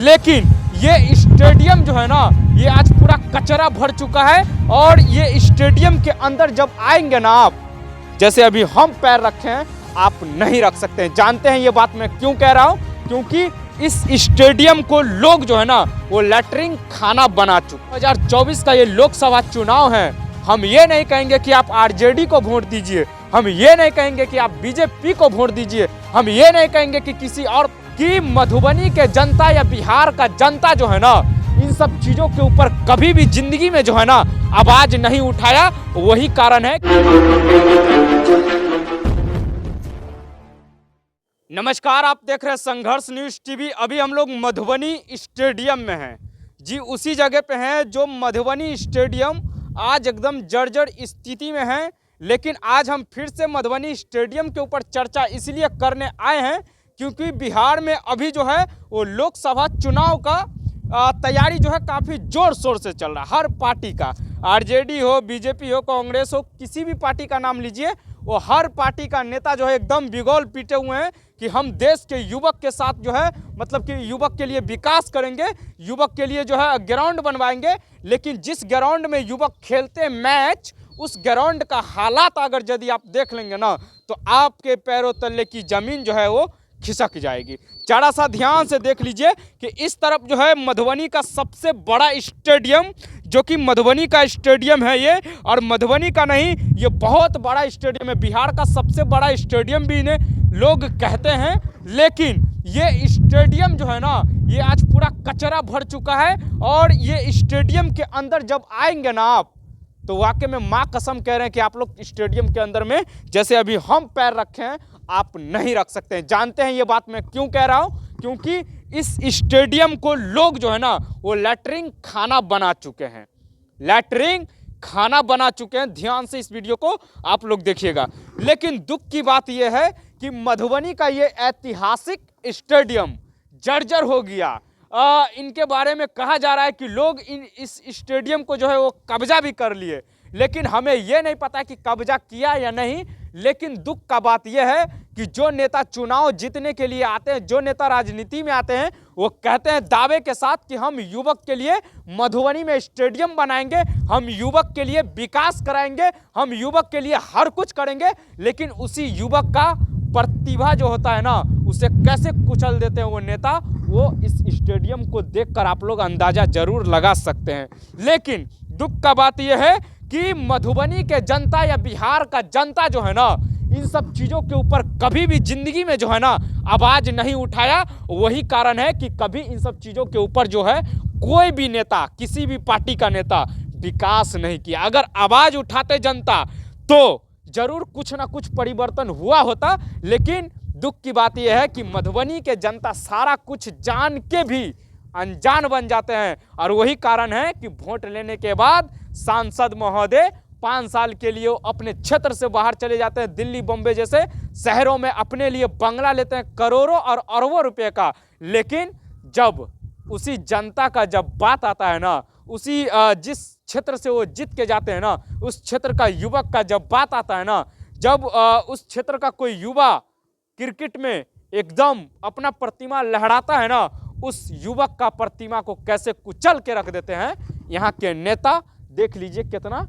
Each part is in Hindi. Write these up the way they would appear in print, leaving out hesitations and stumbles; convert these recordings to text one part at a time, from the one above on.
लेकिन ये स्टेडियम जो है ना, ये आज पूरा कचरा भर चुका है। और ये स्टेडियम के अंदर जब आएंगे ना आप, जैसे अभी हम पैर रखे हैं, आप नहीं रख सकते हैं। जानते हैं ये बात मैं क्यों कह रहा हूं? क्योंकि इस स्टेडियम को लोग जो है ना, वो लैट्रिन खाना बना चुके। 2024 का ये लोकसभा चुनाव है। हम ये नहीं कहेंगे कि आप आरजेडी को वोट दीजिए, हम ये नहीं कहेंगे कि आप बीजेपी को वोट दीजिए, हम ये नहीं कहेंगे कि किसी और की। मधुबनी के जनता या बिहार का जनता जो है ना, इन सब चीजों के ऊपर कभी भी जिंदगी में जो है ना आवाज नहीं उठाया। वही कारण है। नमस्कार, आप देख रहे हैं संघर्ष न्यूज टीवी। अभी हम लोग मधुबनी स्टेडियम में हैं जी, उसी जगह पे हैं जो मधुबनी स्टेडियम आज एकदम जर्जर स्थिति में है। लेकिन आज हम फिर से मधुबनी स्टेडियम के ऊपर चर्चा इसलिए करने आए हैं क्योंकि बिहार में अभी जो है वो लोकसभा चुनाव का तैयारी जो है काफ़ी जोर शोर से चल रहा है। हर पार्टी का, आरजेडी हो, बीजेपी हो, कांग्रेस हो, किसी भी पार्टी का नाम लीजिए, वो हर पार्टी का नेता जो है एकदम बिगौल पीटे हुए हैं कि हम देश के युवक के साथ जो है, मतलब कि युवक के लिए विकास करेंगे, युवक के लिए जो है ग्राउंड बनवाएंगे। लेकिन जिस ग्राउंड में युवक खेलते मैच, उस ग्राउंड का हालात अगर यदि आप देख लेंगे ना, तो आपके पैरों तले की ज़मीन जो है वो खिसक जाएगी। जरा सा ध्यान से देख लीजिए कि इस तरफ जो है मधुबनी का सबसे बड़ा स्टेडियम, जो कि मधुबनी का स्टेडियम है ये, और मधुबनी का नहीं, ये बहुत बड़ा स्टेडियम है। बिहार का सबसे बड़ा स्टेडियम भी इन्हें लोग कहते हैं। लेकिन ये स्टेडियम जो है ना, ये आज पूरा कचरा भर चुका है। और ये स्टेडियम के अंदर जब आएंगे ना आप, तो वाकई में माँ कसम कह रहे हैं कि आप लोग स्टेडियम के अंदर में, जैसे अभी हम पैर रखे हैं, आप नहीं रख सकते हैं। जानते हैं ये बात मैं क्यों कह रहा हूं? क्योंकि इस स्टेडियम को लोग जो है ना, वो लैट्रिन खाना बना चुके हैं, लैट्रिन खाना बना चुके हैं। ध्यान से इस वीडियो को आप लोग देखिएगा। लेकिन दुख की बात यह है कि मधुबनी का ये ऐतिहासिक स्टेडियम जर्जर हो गया। इनके बारे में कहा जा रहा है कि लोग इस स्टेडियम को जो है वो कब्जा भी कर लिए। लेकिन हमें ये नहीं पता कि कब्जा किया या नहीं। लेकिन दुख का बात यह है कि जो नेता चुनाव जीतने के लिए आते हैं, जो नेता राजनीति में आते हैं, वो कहते हैं दावे के साथ कि हम युवक के लिए मधुबनी में स्टेडियम बनाएंगे, हम युवक के लिए विकास कराएंगे, हम युवक के लिए हर कुछ करेंगे। लेकिन उसी युवक का प्रतिभा जो होता है ना, उसे कैसे कुचल देते हैं वो नेता, वो इस स्टेडियम को देखकर आप लोग अंदाजा जरूर लगा सकते हैं। लेकिन दुख का बात यह है कि मधुबनी के जनता या बिहार का जनता जो है ना, इन सब चीज़ों के ऊपर कभी भी जिंदगी में जो है ना आवाज नहीं उठाया। वही कारण है कि कभी इन सब चीज़ों के ऊपर जो है कोई भी नेता, किसी भी पार्टी का नेता विकास नहीं किया। अगर आवाज उठाते जनता, तो जरूर कुछ ना कुछ परिवर्तन हुआ होता। लेकिन दुख की बात यह है कि मधुबनी के जनता सारा कुछ जान के भी अनजान बन जाते हैं। और वही कारण है कि वोट लेने के बाद सांसद महोदय 5 साल के लिए अपने क्षेत्र से बाहर चले जाते हैं, दिल्ली, बॉम्बे जैसे शहरों में अपने लिए बंगला लेते हैं करोड़ों और अरबों रुपए का। लेकिन जब उसी जनता का जब बात आता है ना, उसी जिस क्षेत्र से वो जीत के जाते हैं ना, उस क्षेत्र का युवक का जब बात आता है ना, जब उस क्षेत्र का कोई युवा क्रिकेट में एकदम अपना प्रतिमा लहराता है ना, उस युवक का प्रतिमा को कैसे कुचल के रख देते हैं यहाँ के नेता। देख लीजिए कितना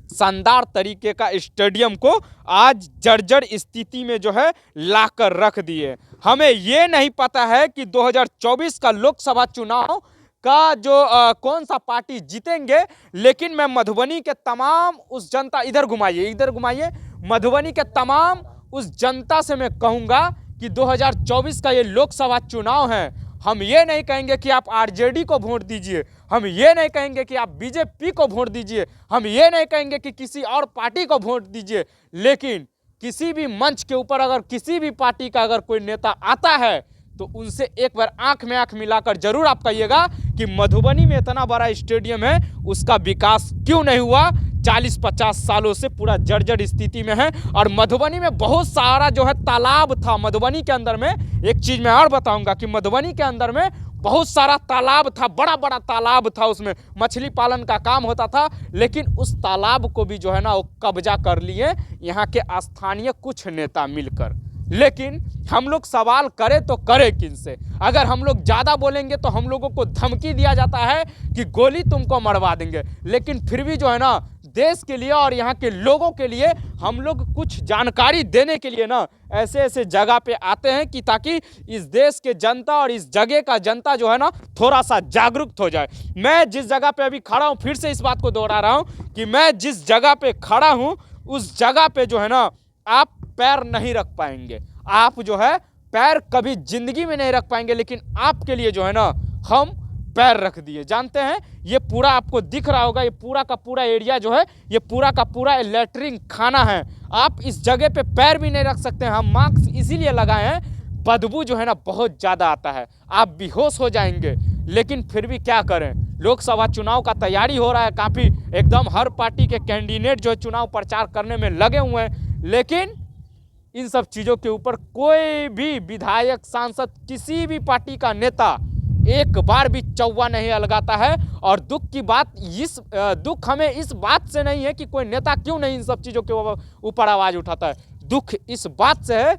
शानदार तरीके का स्टेडियम को आज जर्जर स्थिति में जो है लाकर रख दिए। हमें ये नहीं पता है कि 2024 का लोकसभा चुनाव का जो कौन सा पार्टी जीतेंगे। लेकिन मैं मधुबनी के तमाम उस जनता, इधर घुमाइए, मधुबनी के तमाम उस जनता से मैं कहूँगा कि 2024 का ये लोकसभा चुनाव है। हम ये नहीं कहेंगे कि आप आरजेडी को वोट दीजिए, हम ये नहीं कहेंगे कि आप बीजेपी को वोट दीजिए, हम ये नहीं कहेंगे कि किसी और पार्टी को वोट दीजिए। लेकिन किसी भी मंच के ऊपर अगर किसी भी पार्टी का अगर कोई नेता आता है, तो उनसे एक बार आंख में आंख मिलाकर जरूर आप कहिएगा कि मधुबनी में इतना बड़ा स्टेडियम है, उसका विकास क्यों नहीं हुआ। 40-50 सालों से पूरा जर्जर स्थिति में है। और मधुबनी में बहुत सारा जो है तालाब था। मधुबनी के अंदर में एक चीज मैं और बताऊंगा कि मधुबनी के अंदर में बहुत सारा तालाब था, बड़ा बड़ा तालाब था, उसमें मछली पालन का काम होता था। लेकिन उस तालाब को भी जो है ना वो कब्जा कर लिए यहाँ के स्थानीय कुछ नेता मिलकर। लेकिन हम लोग सवाल करें तो करें किन से? अगर हम लोग ज़्यादा बोलेंगे तो हम लोगों को धमकी दिया जाता है कि गोली तुमको मरवा देंगे। लेकिन फिर भी जो है ना, देश के लिए और यहाँ के लोगों के लिए हम लोग कुछ जानकारी देने के लिए ना ऐसे ऐसे जगह पे आते हैं कि ताकि इस देश के जनता और इस जगह का जनता जो है ना थोड़ा सा जागरूक हो जाए। मैं जिस जगह पे अभी खड़ा हूँ, फिर से इस बात को दोहरा रहा हूँ कि मैं जिस जगह पे खड़ा हूँ उस जगह पे जो है ना आप पैर नहीं रख पाएंगे। आप जो है पैर कभी जिंदगी में नहीं रख पाएंगे, लेकिन आपके लिए जो है ना हम पैर रख दिए। जानते हैं, ये पूरा आपको दिख रहा होगा, ये पूरा का पूरा एरिया जो है ये पूरा का पूरा लैट्रिन खाना है। आप इस जगह पे पैर भी नहीं रख सकते हैं। हम मास्क इसीलिए लगाए हैं, बदबू जो है ना बहुत ज़्यादा आता है, आप बेहोश हो जाएंगे। लेकिन फिर भी क्या करें, लोकसभा चुनाव का तैयारी हो रहा है, काफ़ी एकदम हर पार्टी के कैंडिडेट जो है चुनाव प्रचार करने में लगे हुए हैं। लेकिन इन सब चीज़ों के ऊपर कोई भी विधायक, सांसद, किसी भी पार्टी का नेता एक बार भी चौवा नहीं अलगाता है। और दुख हमें इस बात से नहीं है कि कोई नेता क्यों नहीं इन सब चीज़ों के ऊपर आवाज़ उठाता है। दुख इस बात से है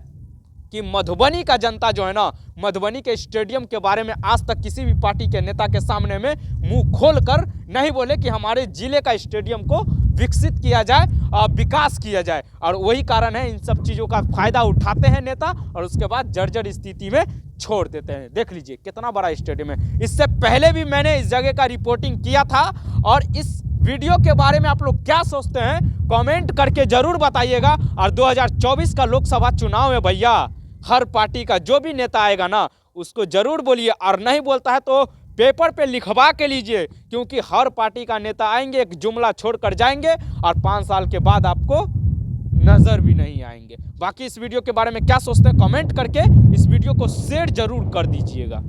कि मधुबनी का जनता जो है ना, मधुबनी के स्टेडियम के बारे में आज तक किसी भी पार्टी के नेता के सामने में मुंह खोल कर नहीं बोले कि हमारे जिले का स्टेडियम को विकसित किया जाए और विकास किया जाए। और वही कारण है इन सब चीज़ों का फायदा उठाते हैं नेता और उसके बाद जर्जर स्थिति में छोड़ देते हैं। देख लीजिए कितना बड़ा स्टेडियम है। इससे पहले भी मैंने इस जगह का रिपोर्टिंग किया था। और इस वीडियो के बारे में आप लोग क्या सोचते हैं कमेंट करके जरूर बताइएगा। और 2024 का लोकसभा चुनाव में भैया हर पार्टी का जो भी नेता आएगा ना उसको जरूर बोलिए, और नहीं बोलता है तो पेपर पे लिखवा के लीजिए, क्योंकि हर पार्टी का नेता आएंगे, एक जुमला छोड़कर जाएंगे और 5 साल के बाद आपको नजर भी नहीं आएंगे। बाकी इस वीडियो के बारे में क्या सोचते हैं कमेंट करके इस वीडियो को शेयर जरूर कर दीजिएगा।